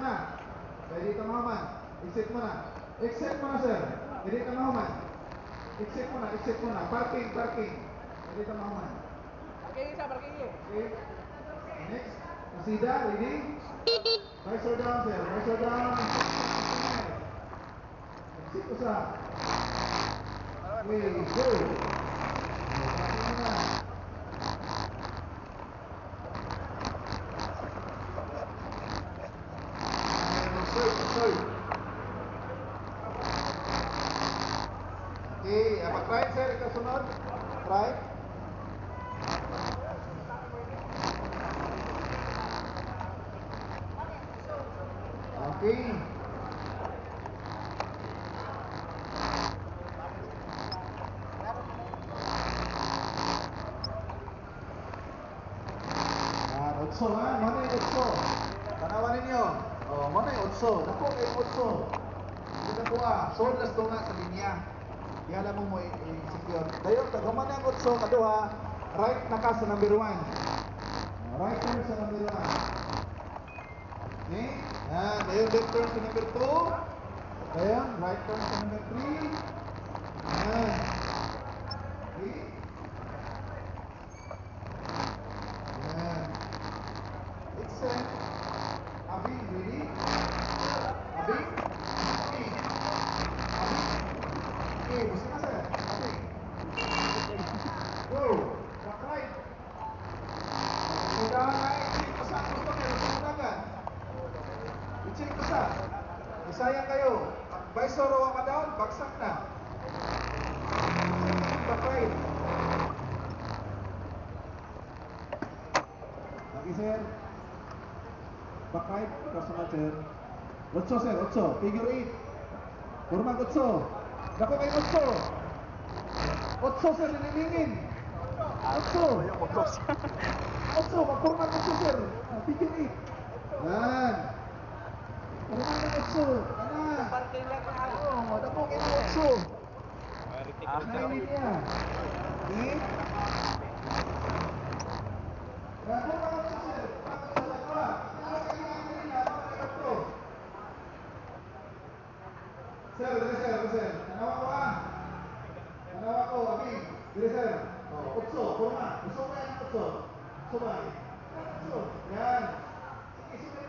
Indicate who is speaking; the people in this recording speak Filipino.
Speaker 1: muna. Pwede tamaman. Exit muna. Exit muna, sir. Pwede tamaman. Exit muna. Parking. Pwede tamaman.
Speaker 2: Parking.
Speaker 1: Okay. Next. Masida, ready? Visor down, sir. Visor down. Exit ko sa. Okay, go. Parking muna. Okay, mag-right sir, kasunod. Right. Okay. Otso ha, mana yung otso? Tanawan ninyo. Oh, mana yung otso? Naku, may otso. Kita po shoulders to na sa linya. Di alam mo i-secure. Dayon, tagaman ang otso, kaduha, right na ka sa number 1. Right turn sa number 1. Okay? Dayon, left turn sa number 2. Dayon, right turn sa number 3. Okay? Exit. Abi, ready? Abi? Okay, gusto na sir. Abi. Go. Back right. Mudahan na i-check pa sa gusto kayo. Mudahan. I-check pa sa. Isayang kayo. Visor o ang down, bagsak na. Back right. Okay sir. Back right, kasunod sir. Otso sir, otso. Figure 8. Kurma otso. Dako kayo otso. Otso sir, nililingin. Otso. Otso, magkurma otso sir. Figure 8. Yan. Kurma ng otso. Ana.
Speaker 2: Parking lang ako.
Speaker 1: Dako kayo otso. Nailin niya. Okay? Kurma otso sir. Sir, sir. Tanawa ko, Abi. Dili sir. Otso, kurma. Gusto mo yan ang otso. Subay. Otso. Yan. Sige, subay